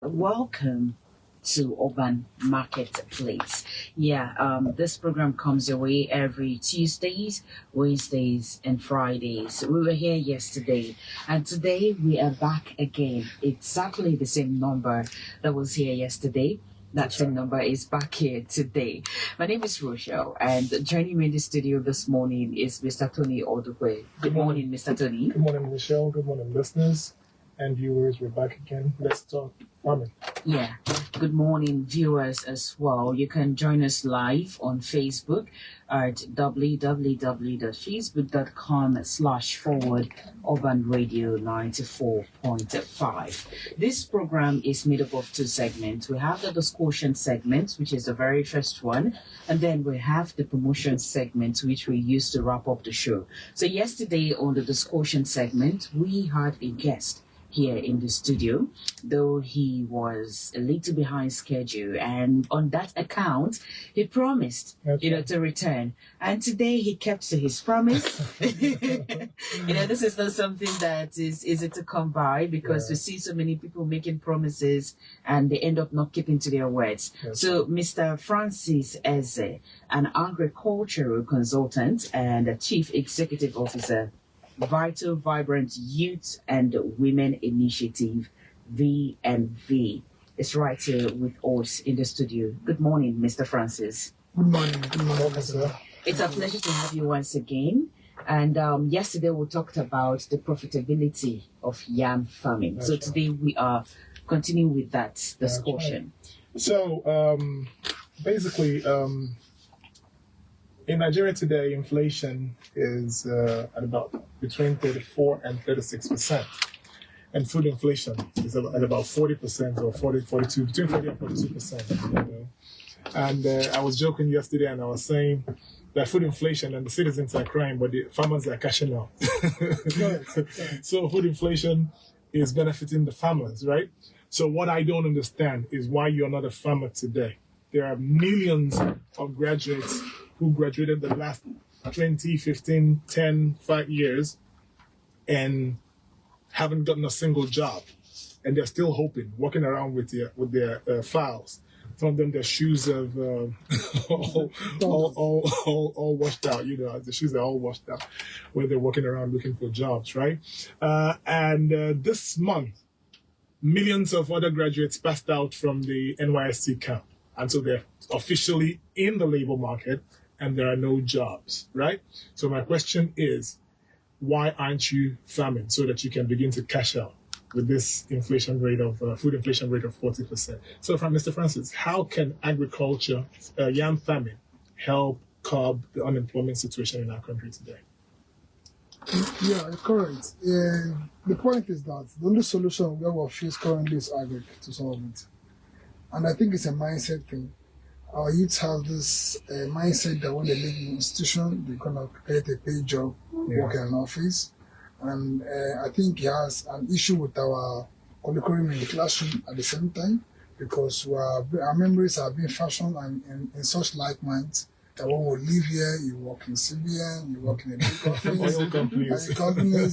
Welcome to Urban Marketplace. This program comes your way every Tuesdays, Wednesdays, and Fridays. We were here yesterday, and today we are back again. Exactly the same number that was here yesterday. That same number is back here today. My name is Rochelle, and joining me in the studio this morning is Mr. Tony Odukwe. Good morning, Mr. Tony. Good morning, Rochelle. Good morning, listeners and viewers. We're back again. Let's talk farming. Yeah. Good morning, viewers as well. You can join us live on Facebook at www.facebook.com/Urban Radio 94.5. This program is made up of two segments. We have the discussion segment, which is the very first one, and then we have the promotion segment, which we use to wrap up the show. So yesterday on the discussion segment, we had a guest here in the studio, though he was a little behind schedule, and on that account he promised to return, and today he kept to his promise. This is not something that is easy to come by, because we see so many people making promises and they end up not keeping to their words. So Mr. Francis Eze, an agricultural consultant and a chief executive officer, Vital Vibrant Youth and Women Initiative, V&V, is right here with us in the studio. Good morning, Mr. Francis. Good morning. Good morning, sir. It's a pleasure to have you once again. And yesterday we talked about the profitability of yam farming. So today we are continuing with that discussion. So basically, in Nigeria today, inflation is at about between 34 and 36%. And food inflation is at about 40% or 42, between 40 and 42%. And I was joking yesterday, and I was saying that food inflation and the citizens are crying, but the farmers are cashing out. So food inflation is benefiting the farmers, right? So what I don't understand is why you're not a farmer today. There are millions of graduates who graduated the last 20, 15, 10, 5 years and haven't gotten a single job. And they're still hoping, walking around with their files. Some of them, their shoes have all washed out. The shoes are all washed out when they're walking around looking for jobs, right? And this month, millions of other graduates passed out from the NYSC camp. And so they're officially in the labor market, and there are no jobs, right? So my question is, why aren't you farming so that you can begin to cash out with this inflation rate of food inflation rate of 40%? So from Mr. Francis, how can agriculture, yam farming, help curb the unemployment situation in our country today? Yeah, correct. The point is that the only solution we will face currently is agri to solve it. And I think it's a mindset thing. Our youth have this mindset that when they leave the institution, they're going to get a paid job, work in an office. And I think he has an issue with our curriculum in the classroom at the same time, because our memories are being fashioned and in such like minds that when we live here, you work in CBN, you work in a big office, oil companies,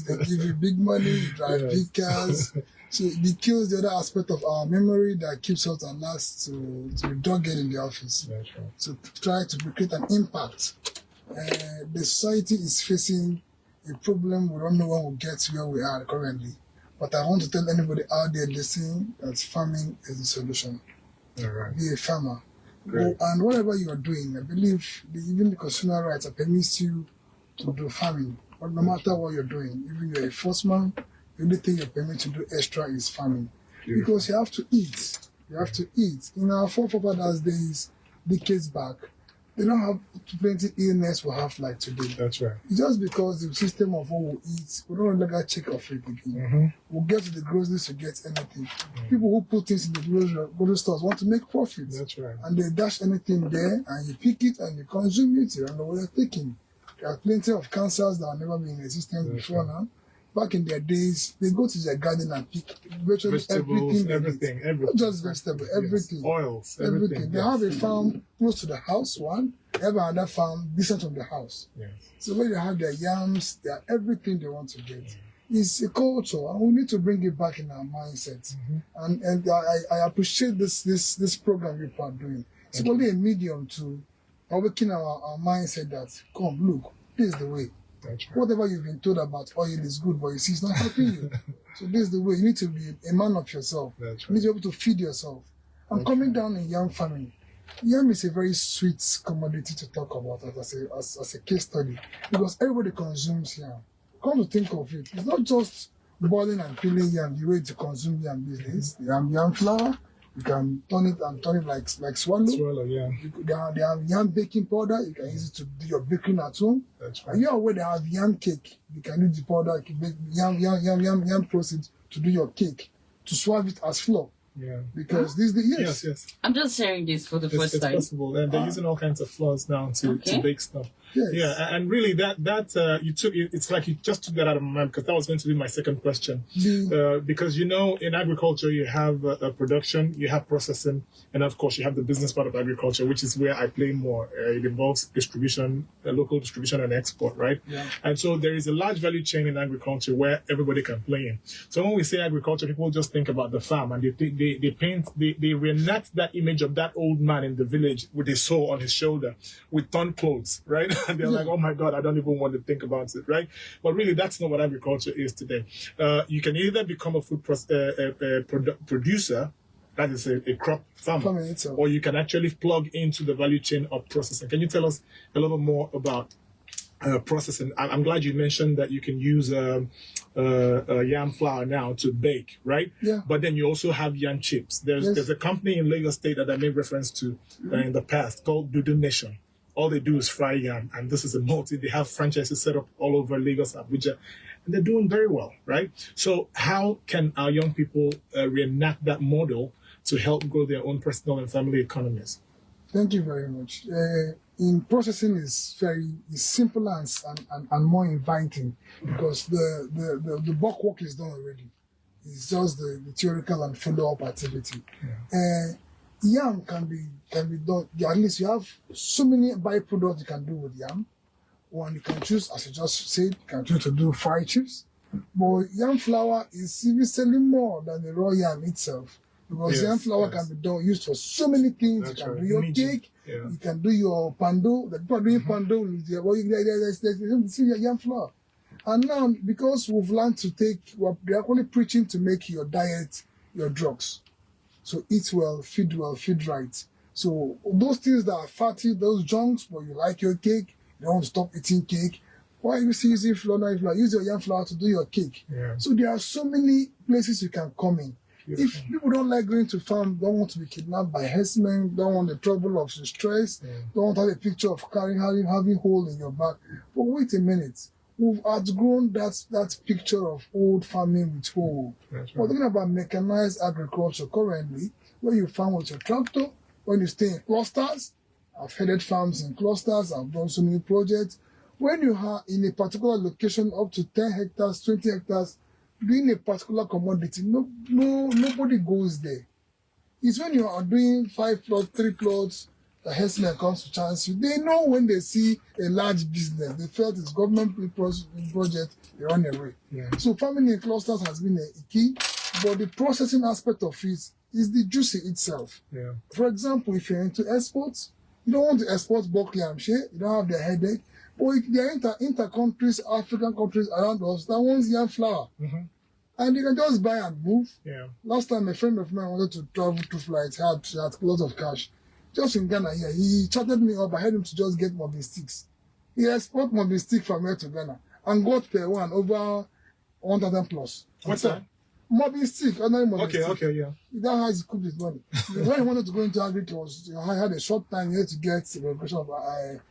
they give you big money, you drive big cars. So it kills the other aspect of our memory that keeps us at last to be dogged in the office. That's right. So to try to create an impact. The society is facing a problem. We don't know when we'll get to where we are currently. But I want to tell anybody out there listening that farming is the solution. All right. Be a farmer. Great. And whatever you are doing, I believe even the consumer rights permits you to do farming. But no matter what you're doing, even you're a firstman, the only thing you're permitted to do extra is farming. Beautiful. Because you have to eat. You have to eat. In our forefathers' days, decades back, they don't have plenty illness we have like today. That's right. It's just because the system of what we eat, we don't longer check our food again. We'll get to the groceries to get anything. People who put things in the grocery stores want to make profits. That's right. And they dash anything there, and you pick it and you consume it. You don't know what you're taking. There are plenty of cancers that have never been in existence before now. Back in their days, they go to their garden and pick virtually everything. Not just vegetable, everything. Oils, everything. They have a farm close to the house, one. They have another farm distant from the house. Yes. So when they have their yams, they have everything they want to get. It's a culture, and we need to bring it back in our mindset. And I appreciate this program you are doing. It's only a medium to awaken our mindset that, come, look, this is the way. That's right. Whatever you've been told about oil is good, but you see, it's not helping you. So this is the way. You need to be a man of yourself. That's right. You need to be able to feed yourself. And coming down in yam farming, yam is a very sweet commodity to talk about as a case study, because everybody consumes yam. Come to think of it, it's not just boiling and peeling yam the way to consume yam business. You have yam flour, you can turn it like swallow. Swallow, yeah. They have yam baking powder, you can use it to do your baking at home. That's right. And you're aware they have yam cake, you can use the powder, you can make yam process to do your cake, to swab it as flour. Yeah. Because this is the Yes. I'm just hearing this for the first It's time. possible, and they're using all kinds of flours now to bake stuff. Yes. Yeah, and really that you took it. It's like you just took that out of my mind, because that was going to be my second question. Because in agriculture you have production, you have processing, and of course you have the business part of agriculture, which is where I play more. It involves distribution, local distribution and export, right? Yeah. And so there is a large value chain in agriculture where everybody can play in. So when we say agriculture, people just think about the farm, and they reenact that image of that old man in the village with his soul on his shoulder with torn clothes, right? And they're like, oh my God, I don't even want to think about it, right? But really, that's not what agriculture is today. You can either become a food producer, that is a crop farmer, or you can actually plug into the value chain of processing. Can you tell us a little more about processing? I'm glad you mentioned that you can use yam flour now to bake, right? Yeah. But then you also have yam chips. There's a company in Lagos State that I made reference to in the past called Dudu Nation. All they do is fry yam, and this is a multi. They have franchises set up all over Lagos, Abuja, and they're doing very well, right? So how can our young people reenact that model to help grow their own personal and family economies? Thank you very much. In processing is simpler and more inviting, because the bulk work is done already. It's just the theoretical and follow-up activity. Yeah. Yam can be done. At least you have so many byproducts you can do with yam. One, you can choose, as you just said, you can choose to do fried chips. But yam flour is even selling more than the raw yam itself, because yam flour can be used for so many things. That's you can do your cake, you can do your pando. The people are doing pando with their yam flour. And now, because we've learned to they're actually preaching to make your diet your drugs. So eat well, feed right. So those things that are fatty, those junks, but you like your cake, you don't want to stop eating cake. Why are you still using flour? Use your yam flour to do your cake. Yeah. So there are so many places you can come in. Beautiful. If people don't like going to farm, don't want to be kidnapped by herdsmen, don't want the trouble of the stress, don't want to have a picture of having hole in your back. But wait a minute. We've outgrown that picture of old farming with hole. Right. We're talking about mechanized agriculture currently, where you farm with your tractor, when you stay in clusters. I've headed farms in clusters, I've done so many projects. When you are in a particular location up to 10 hectares, 20 hectares, doing a particular commodity, nobody goes there. It's when you are doing 5 plots, 3 plots, the herdsman comes to chance you. They know when they see a large business, they felt it's government project, they run away. Yeah. So farming in clusters has been a key, but the processing aspect of it is the juicy itself. Yeah. For example, if you're into exports, you don't want to export bulk yam share, you don't have the headache. But there are inter-countries, African countries around us that wants yam flour. And you can just buy and move. Yeah. Last time a friend of mine wanted to travel to flights, he had a lot of cash. Just in Ghana here, he chatted me up. I had him to just get mobbing sticks. He export mobbing stick from here to Ghana and got per one over 1,000 plus. What's that? Mobbing stick, ordinary mobbing stick. Okay, yeah. That's how he cooked his money. When he wanted to go into agriculture, I had a short time here to get the registration of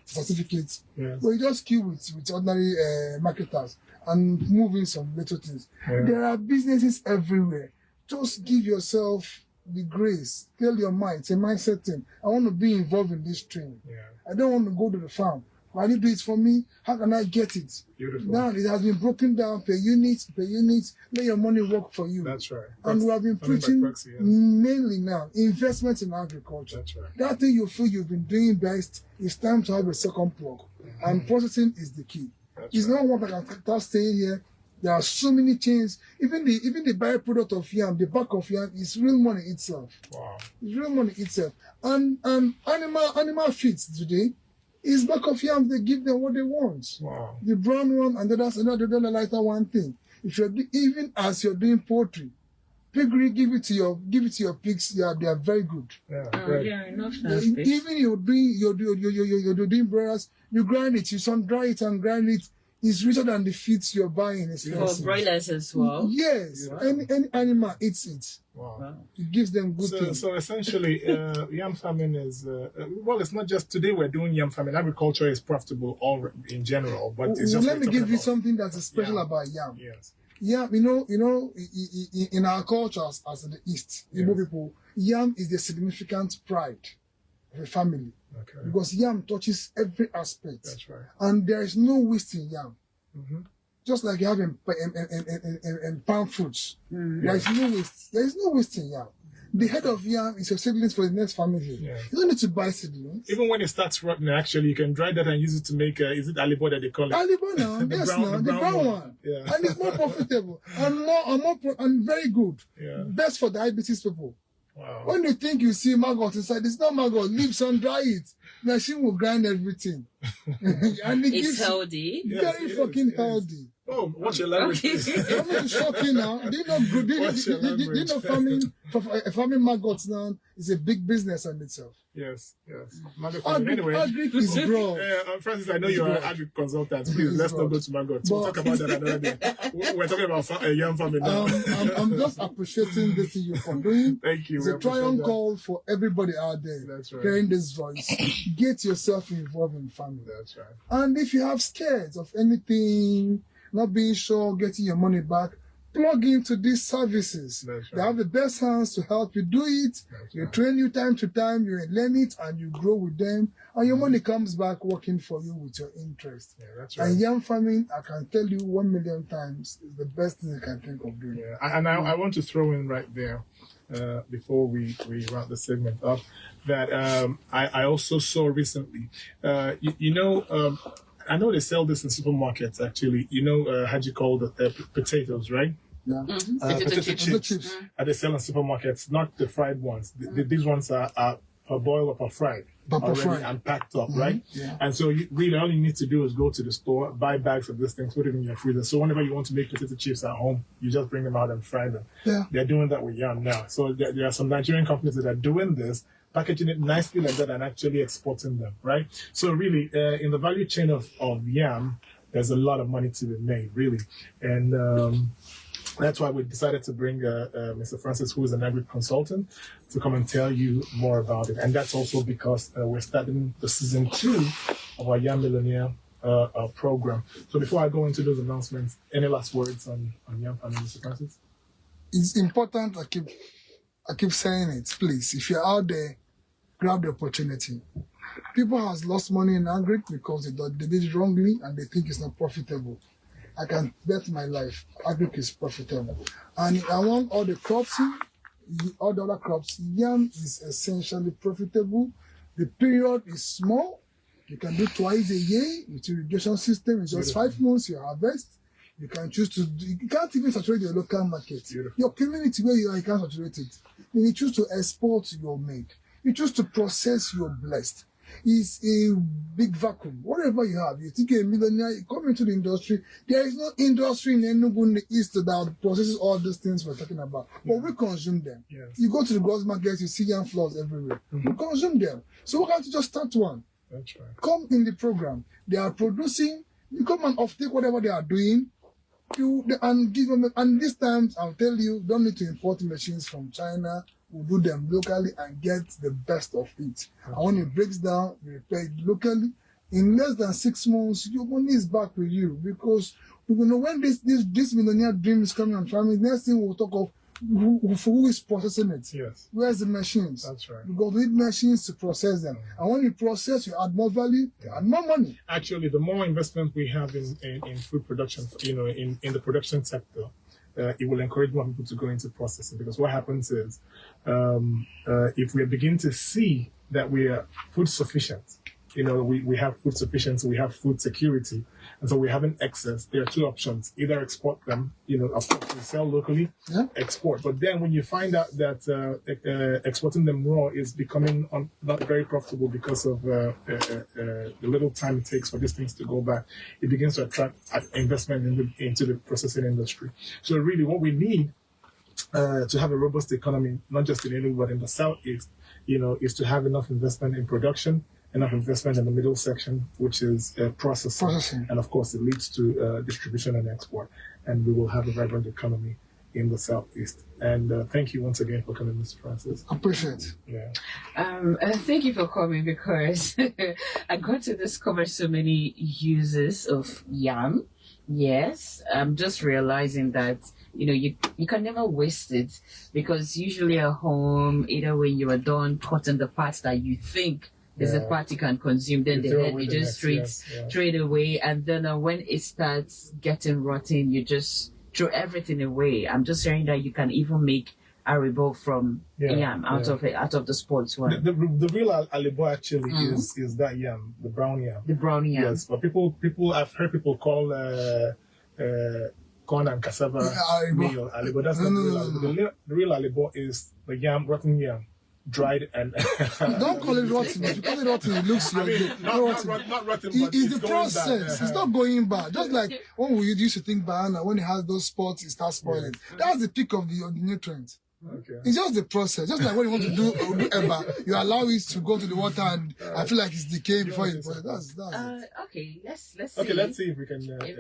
certificates. Yes. But you just queue with ordinary marketers and move in some little things. Yeah. There are businesses everywhere. Just give yourself the grace. Tell your mind, it's a mindset thing. I want to be involved in this train. Yeah. I don't want to go to the farm. Why do you do it for me? How can I get it? Beautiful. Now it has been broken down per unit. Let your money work for you. That's right. And we have been preaching mainly now investment in agriculture. That's right. That thing you feel you've been doing best, it's time to have a second plug. And processing is the key. It's not what I can start staying here. There are so many chains. Even the byproduct of yam, the back of yam is real money itself. Wow. It's real money itself. And animal feeds today is back of yam. They give them what they want. Wow. The brown one and that's another lighter one thing. If you're even as you're doing poultry, piggery, give it to your pigs. They are very good. Yeah. Yeah, enough. Even you're doing broilers, you grind it, you sun dry it and grind it. It's richer than the feeds you're buying. For broilers as well. Yes, Wow. any animal eats it. Wow. It gives them good things. So essentially, yam farming is well. It's not just today we're doing yam farming. Agriculture is profitable all in general, but it's just. Let me give you about something that's special about yam. Yes. Yam, in our cultures as the East, Igbo people, yam is the significant pride of a family. Okay. Because yam touches every aspect. That's right. And there is no waste in yam. Mm-hmm. Just like you have in palm fruits. There is no waste. There is no waste in yam. The head of yam is your seedlings for the next family. Yeah. You don't need to buy seedlings. Even when it starts rotten, actually, you can dry that and use it to make, is it alibo that they call it? Alibo now, the brown one. Yeah. And it's more profitable and very good. Yeah. Best for diabetes people. Wow. When you think you see maggot inside, it's not maggot. Leave sun, dry it. Machine will grind everything. And it It's gives healthy. Yes, very it fucking is. healthy. Oh, what's your language? I'm not shocking now. Do you know good? Do you know farming maggots now is a big business on itself. Yes. Anyway. Agric is broad. Francis, I know you're an agri consultant. Please, let's not go to maggots. We'll talk about that another day. We're talking about yam farming now. I'm just appreciating the thing you're doing. Thank you. It's We a try-on appreciate that. call for everybody out there That's right. hearing this voice. Get yourself involved in farming. That's right. And if you have scares of anything, not being sure, getting your money back, plug into these services. That's They right. have the best hands to help you do it. That's They right. train you time to time, you learn it, and you grow with them. And your money comes back working for you with your interest. Yeah, that's right. And yam farming, I can tell you 1,000,000 times, is the best thing you can think of doing. Yeah, and I want to throw in right there, before we wrap the segment up, that I also saw recently, I know they sell this in supermarkets actually. How do you call the potatoes, right? Yeah. Potato chips. Chips. They sell in supermarkets, not the fried ones. These ones are per boil or per fried. But per Already fried. and packed up, right? Yeah. And so really all you need to do is go to the store, buy bags of this thing, put it in your freezer. So whenever you want to make potato chips at home, you just bring them out and fry them. Yeah. They're doing that with yam now. So there are some Nigerian companies that are doing this, packaging it nicely like that and actually exporting them, right? So really, in the value chain of yam, there's a lot of money to be made, really. And that's why we decided to bring Mr. Francis, who is an agri consultant, to come and tell you more about it. And that's also because we're starting the season 2 of our Yam Millionaire program. So before I go into those announcements, any last words on yam farming, Mr. Francis? It's important. I keep saying it. Please, if you're out there, grab the opportunity. People has lost money in agric because they did it wrongly and they think it's not profitable. I can bet my life, agric is profitable. And among all the crops, all the other crops, yam is essentially profitable. The period is small. You can do twice a year with irrigation system. It's just 5 months you harvest. You can choose to do, you can't even saturate your local market. Beautiful. Your community where you are, you can't saturate it. Then you choose to export your make. You choose to process your blessed. It's a big vacuum. Whatever you have, you think you're a millionaire, you come into the industry. There is no industry in Enugu in the East that processes all these things we're talking about. But we consume them. Yes. You go to the grocery market, you see yam flours everywhere. We consume them. So why can't you just start one? That's right. Come in the program. They are producing. You come and off-take whatever they are doing. And give them. And this time, I'll tell you, don't need to import machines from China. We'll do them locally and get the best of it. And when it breaks down, we repair it locally. In less than 6 months, your money is back with you because when this millionaire dream is coming and farming, next thing we'll talk of who is processing it. Yes. Where's the machines? That's right. Because we need machines to process them. And when you process, you add more value, you add more money. Actually, the more investment we have in food production, in the production sector, it will encourage more people to go into processing. Because what happens is, if we begin to see that we are food sufficient, we have food sufficiency, we have food security, and so we're having excess. There are two options: either export them, of course, we sell locally, export. But then when you find out that exporting them raw is becoming not very profitable because of the little time it takes for these things to go back, it begins to attract investment into the processing industry. So really, what we need to have a robust economy, not just in Enugu but in the southeast, is to have enough investment in production, enough investment in the middle section, which is processing. And of course, it leads to distribution and export. And we will have a vibrant economy in the southeast. And thank you once again for coming, Mr. Francis. Appreciate it. Yeah. Thank you for coming, because I got to discover so many uses of yam. Yes, I'm just realizing that you can never waste it, because usually at home, either when you are done cutting the parts that you think is the part you can consume, then the head you just throw it away, and then when it starts getting rotten, you just throw everything away. I'm just saying that you can even make aribo from yam out of the sports one. The real alibo actually is that yam, the brown yam. The brown yam. Yes, but people I've heard people call corn and cassava meal alibo. That's not the real alibo. The real alibo is the yam, rotten yam, dried and. Don't call it rotten. If you call it rotten, it looks not rotten. But it's the process. It's not going bad. Just like when we used to think banana, when it has those spots, it starts spoiling. That's the peak of the nutrients. Okay. It's just the process. Just like when you want to do eba, you allow it to go to the water, and I feel like it's decaying before you put it. That's it. Okay, let's see. Okay, let's see if we can. Even if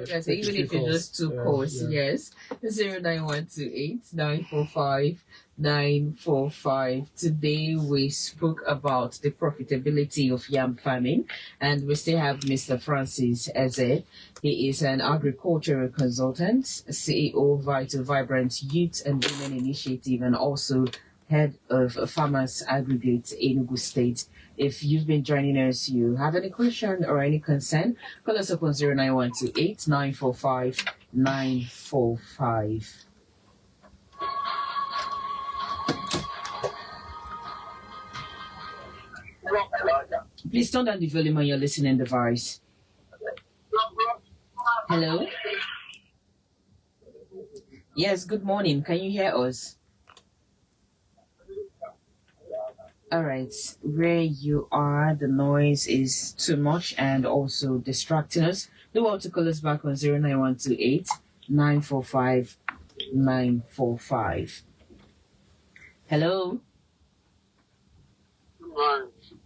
it's just two calls, yes. 09128-945-945. Today we spoke about the profitability of yam farming, and we still have Mr. Francis Eze. He is an agricultural consultant, CEO, Vital Vibrant Youth and Women Initiative, and also head of Farmers Aggregate Enugu State. If you've been joining us, you have any question or any concern, call us up on 09128-945-945. Please turn down the volume on your listening device. Hello? Yes, good morning. Can you hear us? All right. Where you are, the noise is too much and also distracting us. Do want to call us back on 09128-945-945. Hello?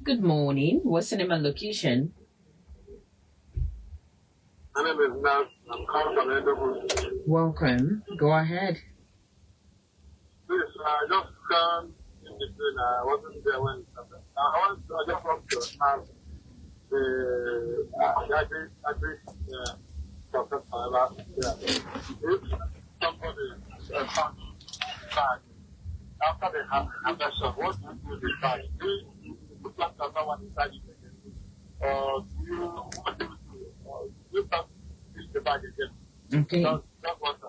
Good morning. What's the name and location? My name is Naz. I'm calling from Enugu. Welcome. Go ahead. Please, I just come in between. I wasn't there when it happened. I just want to ask the agri professor last year. If somebody found bag after they have harvested, what do you do with the bag? Do you plant another one inside it again? Or do you, what do you do? You start the bag again. Okay. That's what I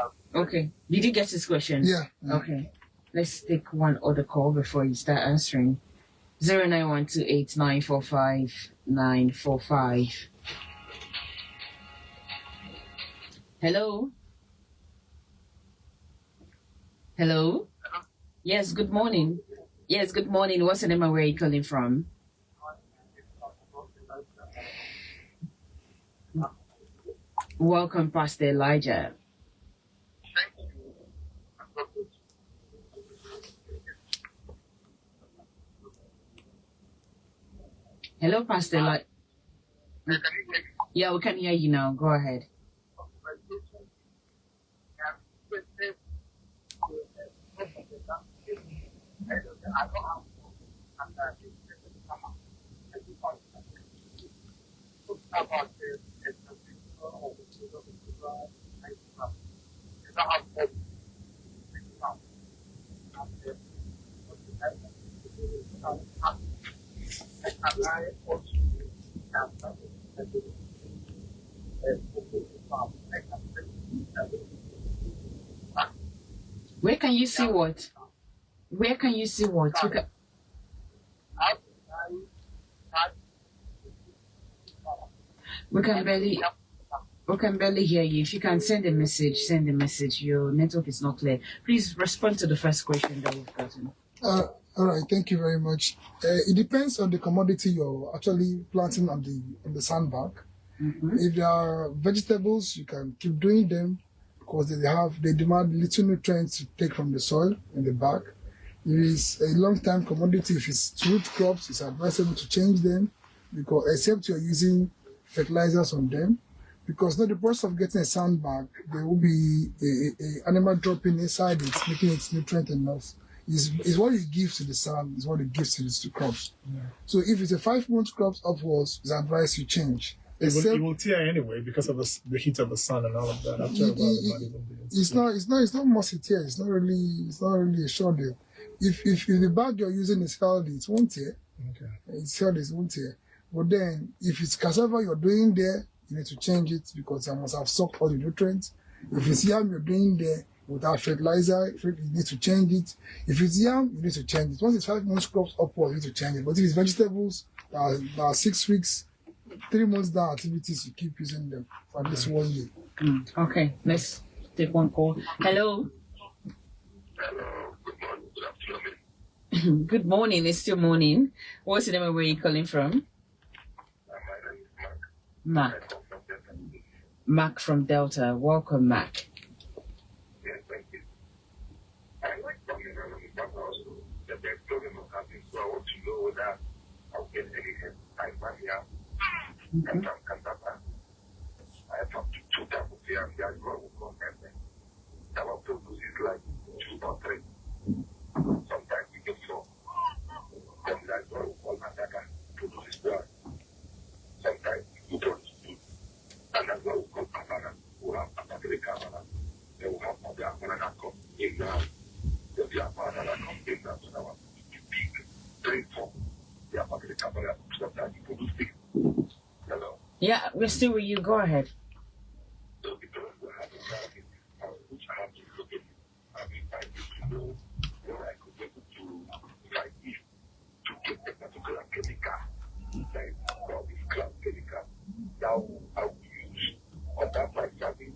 ask. Okay. Did you get his question? Yeah. Okay. Let's take one other call before you start answering. 09128-945-945. Hello? Hello? Yes, good morning. Yes, good morning. What's the name and where are you calling from? Welcome, Pastor Elijah. Hello, Pastor Elijah. Yeah, we can hear you now. Go ahead. Where can you see what? Where can you see what? You can... We can barely hear you. If you can send a message, send a message. Your network is not clear. Please respond to the first question that we've gotten. All right, thank you very much. It depends on the commodity you're actually planting on the sandbank. Mm-hmm. If there are vegetables, you can keep doing them because they demand little nutrients to take from the soil in the back. If it's a long-term commodity, if it's root crops, it's advisable to change them because except you're using fertilizers on them. Because now the process of getting a sandbank, there will be a animal dropping inside it, making it nutrient enough. Is what it gives to the sand, is what it gives to the crops. Yeah. So if it's a 5-month crops upwards, it's advised you change. It will tear anyway because of the heat of the sun and all of that. After a while, it's not must tear. It's not really a sure deal. If the bag you're using is healthy, it won't tear. Okay. It's healthy, it won't tear. But then if it's cassava you're doing there, you need to change it because it must have sucked all the nutrients. If it's yam you're doing there without fertilizer, you need to change it. If it's yam, you need to change it. Once it's 5 months crops upward, you need to change it. But if it's vegetables, that are 6 weeks, 3 months down activities, you keep using them for at least 1 year. Okay, let's take one call. Hello. Hello, good morning, good afternoon. Good morning. It's still morning. What's the name of where you're calling from? My name is Mark. I come from Delta. Mark from Delta. Welcome, Mark. Yes, thank you. I like talking around the farmhouse that they're building on something, so I want to know whether I'll get any help. I'm from here. I'm from Kandapa. I have up to 2 types of yam that grow with content. Our produce is like 2 or 3. Sometimes we get 4. Then that grow with one another produces 1. Sometimes we produce 2. And that's what we call banana. We have a particular banana. Then we have other banana come in now. Then we have banana come in now. So now we big 3, 4. We have particular banana. Sometimes we produce 6. Hello. Yeah, we're still with you. Go ahead. So because we have a target, which I have to look at, I mean, I need to know where I could be able to, like, if to get a particular chemical, like, or this class chemical, that I will use on that my farming,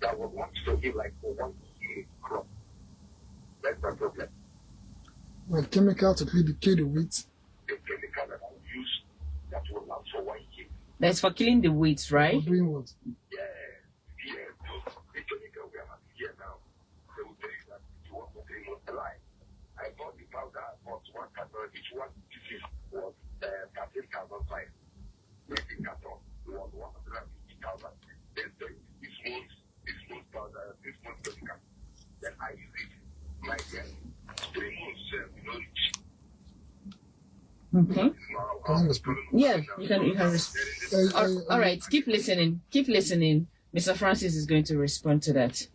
that will want to give like for 1 year crop. That's my problem. Well, chemical to kill the weeds. The chemical that I will use that will last for 1 year. That's for killing the weeds, right? For doing what? Yeah. So the chemical we are having here now, they will tell you that you want to 3 months alive. I bought the powder, bought 1 carton, each one disease was 13,005. 20 carton was 150,000. Then this month powder, this month chemical. Then I use it like 3 months, reach. Okay. Yeah, you can. All right, keep listening. Mr. Francis is going to respond to that.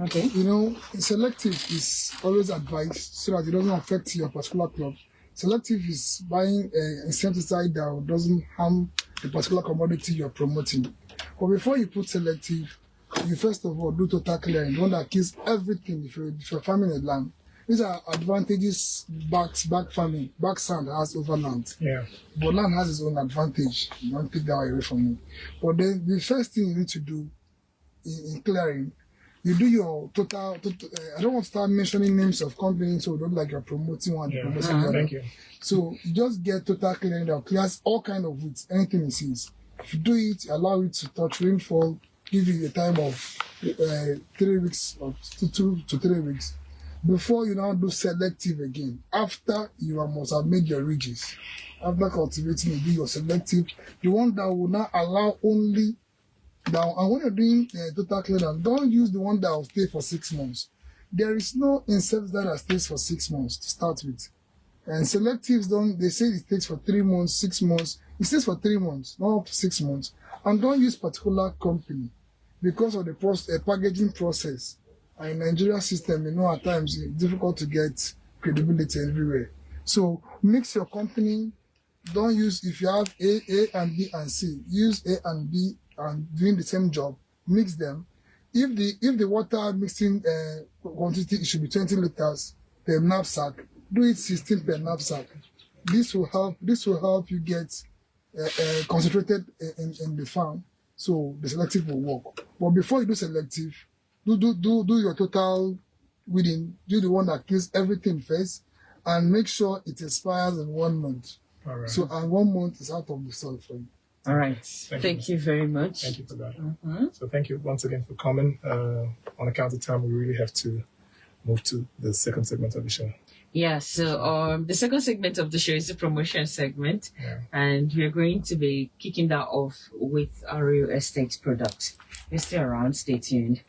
Okay. You know, selective is always advised so that it doesn't affect your particular crop. Selective is buying an insecticide that doesn't harm the particular commodity you're promoting. But before you put selective, you first of all do total clearing, the one that kills everything if you're farming a land. These are advantages back farming. Back sand has over land. Yeah. But land has its own advantage. You don't take that away from me. But then the first thing you need to do in clearing, you do your total I don't want to start mentioning names of companies so don't like you're promoting one. Yeah. Promoting the other. Thank you. So you just get total clearing that clears all kind of weeds, anything it sees. If you do it, allow it to touch rainfall, give you a time of 3 weeks or 2 to 3 weeks. Before you now do selective again, after you must have made your ridges, after cultivating, you do your selective, the one that will not allow only down. And when you're doing total clearance, don't use the one that will stay for 6 months. There is no insecticide that stays for 6 months to start with. And selectives they say it takes for 3 months, 6 months. It stays for 3 months, not up to 6 months. And don't use particular company because of the packaging process. And in Nigeria system, you know, at times it's difficult to get credibility everywhere. So mix your company. Don't use, if you have A and B and C, use A and B and doing the same job. Mix them. If the water mixing quantity, it should be 20 liters per knapsack. Do it 16 per knapsack. This will help you get concentrated in the farm, so the selective will work. But before you do selective, do your total weeding, do the one that kills everything first, and make sure it expires in 1 month. All right. So, and 1 month is out of the soil for you. All right. Thank you very much. Thank you for that. Mm-hmm. So thank you once again for coming. On account of time, we really have to move to the second segment of the show. Yeah, so the second segment of the show is the promotion segment, Yeah. and we're going to be kicking that off with our real estate product. Stay around, stay tuned.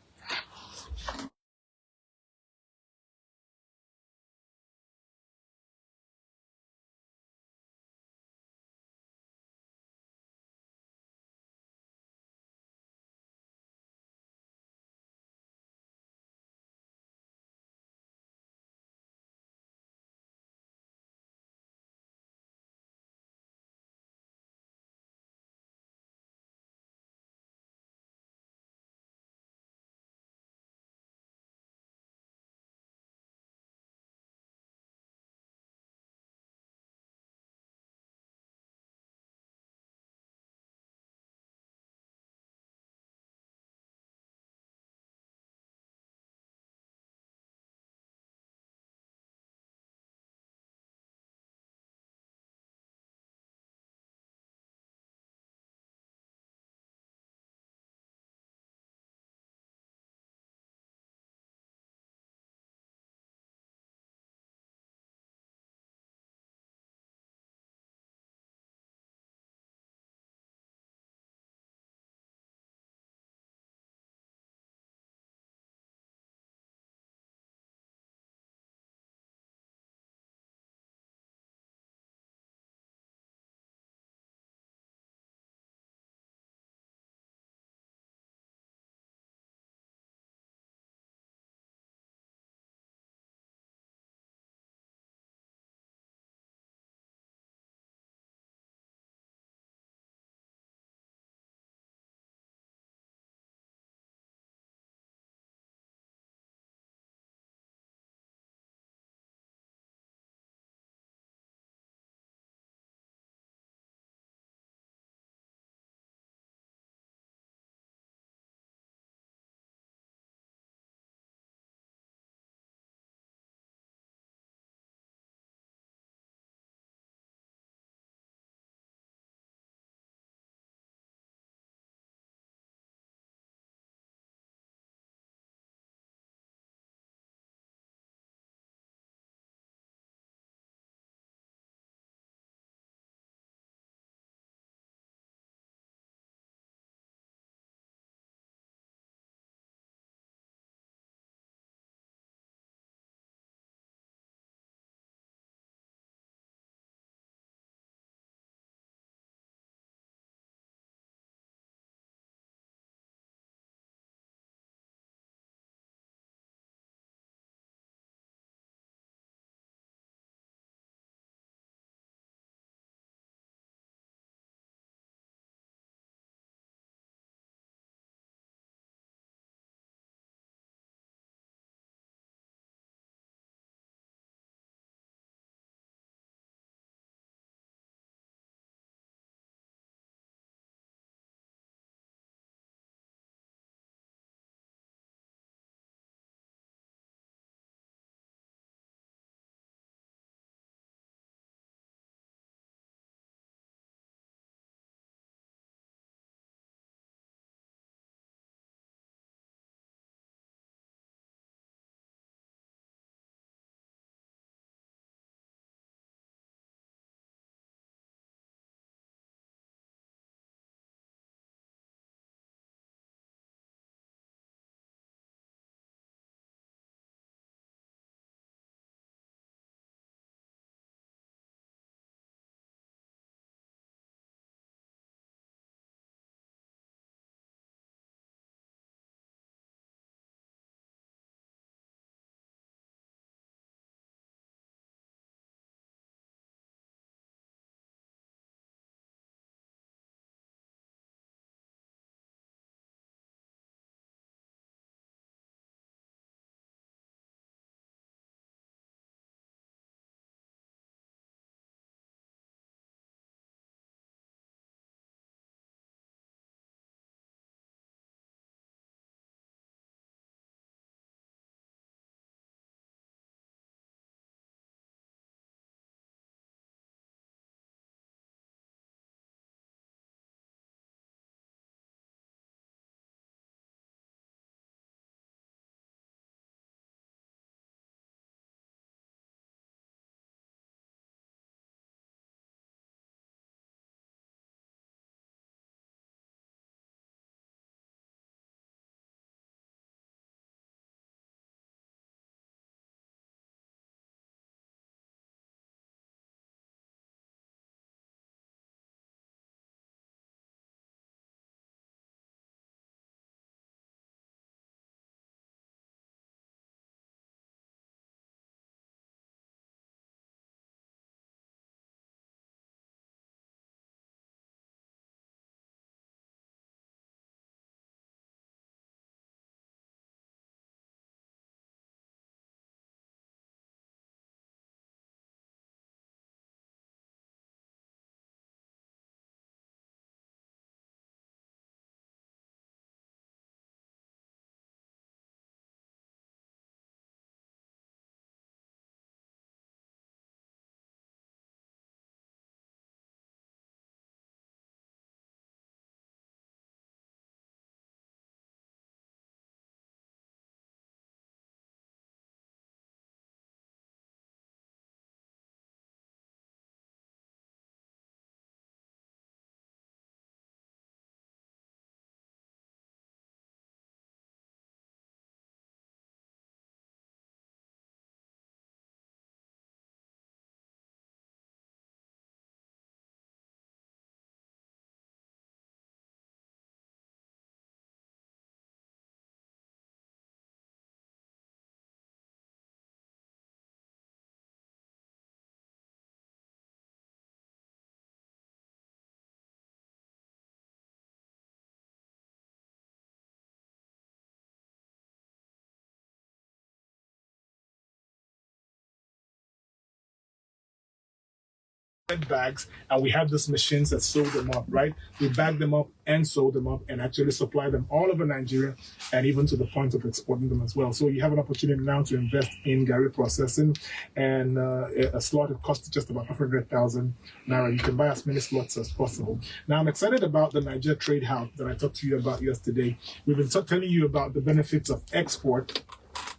bags, and we have these machines that sew them up, right? We bag them up and sew them up and actually supply them all over Nigeria and even to the point of exporting them as well. So you have an opportunity now to invest in Gary processing, and a slot, it costs just about 500,000 naira. You can buy as many slots as possible. Now I'm excited about the Niger Trade House that I talked to you about yesterday. We've been telling you about the benefits of export,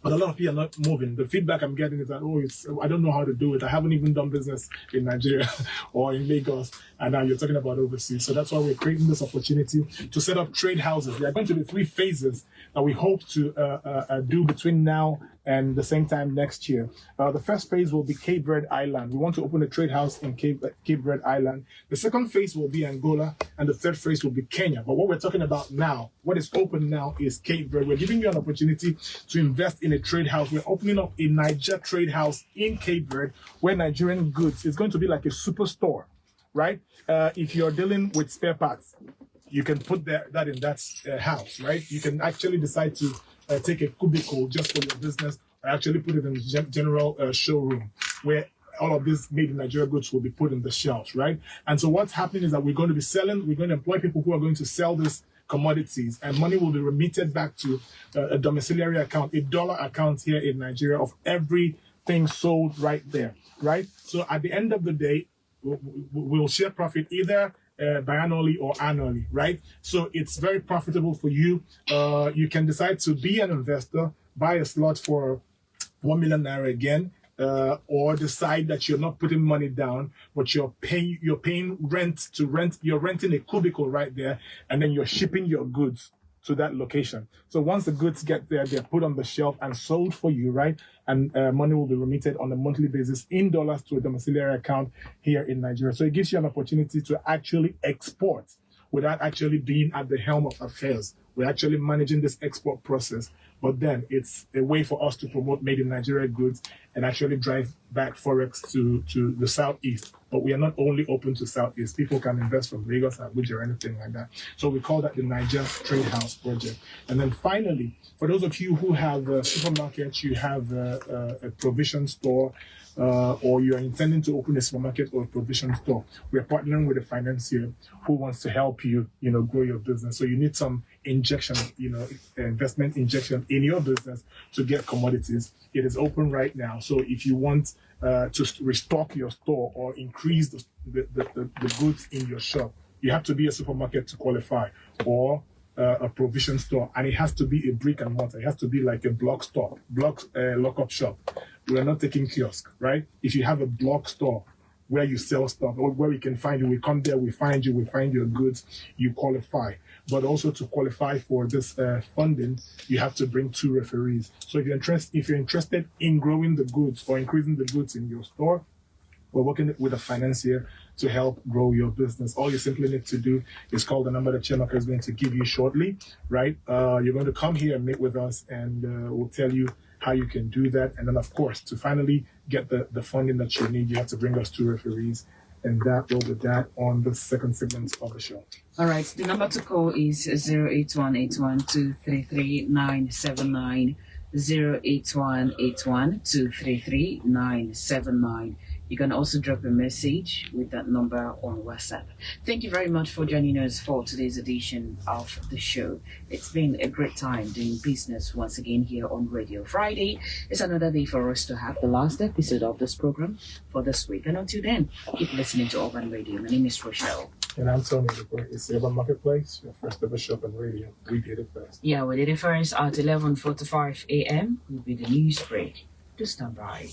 but a lot of people are not moving. The feedback I'm getting is that, I don't know how to do it. I haven't even done business in Nigeria or in Lagos, and now you're talking about overseas. So that's why we're creating this opportunity to set up trade houses. There are going to be 3 phases that we hope to do between now and the same time next year. The first phase will be Cape Verde Island. We want to open a trade house in Cape Verde Island. The second phase will be Angola, and the third phase will be Kenya. But what we're talking about now, what is open now, is Cape Verde. We're giving you an opportunity to invest in a trade house. We're opening up a Niger trade house in Cape Verde, where Nigerian goods is going to be like a superstore, right? If you're dealing with spare parts, you can put that in that house, right? You can actually decide to take a cubicle just for your business, or actually put it in the general showroom where all of these made in Nigeria goods will be put in the shelves, right? And so what's happening is that we're going to employ people who are going to sell these commodities, and money will be remitted back to a domiciliary account, a dollar account here in Nigeria of everything sold right there, right? So at the end of the day, we'll share profit either biannually or annually, right? So it's very profitable for you. You can decide to be an investor, buy a slot for 1 million naira again, or decide that you're not putting money down, but you're paying rent. You're renting a cubicle right there, and then you're shipping your goods to that location. So once the goods get there, they're put on the shelf and sold for you, right? And money will be remitted on a monthly basis in dollars to a domiciliary account here in Nigeria. So it gives you an opportunity to actually export without actually being at the helm of affairs. We're actually managing this export process, but then it's a way for us to promote made in Nigeria goods and actually drive back Forex to the Southeast. But we are not only open to Southeast. People can invest from Lagos, Abuja, or anything like that. So we call that the Niger Trade House Project. And then finally, for those of you who have supermarkets, you have a provision store, or you're intending to open a supermarket or a provision store, we're partnering with a financier who wants to help you, grow your business. So you need some injection, investment injection in your business to get commodities. It is open right now. So if you want to restock your store or increase the goods in your shop, you have to be a supermarket to qualify, or a provision store, and it has to be a brick and mortar. It has to be like a block lockup shop. We are not taking kiosk, right? If you have a block store where you sell stuff, or where we can find you, we come there, we find you, we find your goods, you qualify. But also to qualify for this funding, you have to bring 2 referees. So if you're interested in growing the goods or increasing the goods in your store, we're working with a financier to help grow your business. All you simply need to do is call the number that Chiamaka is going to give you shortly, right? You're going to come here and meet with us, and we'll tell you how you can do that. And then, of course, to finally get the funding that you need, you have to bring us 2 referees. And that will be that on the second segment of the show. All right. The number to call is 08181233979, 08181233979. You can also drop a message with that number on WhatsApp. Thank you very much for joining us for today's edition of the show. It's been a great time doing business once again here on Radio Friday. It's another day for us to have the last episode of this program for this week. And until then, keep listening to Urban Radio. My name is Rochelle. And I'm Tony. It's the Urban Marketplace, your first ever shop on radio. We did it first. Yeah, we did it first at 11:45 a.m. will be the news break. Do stand by.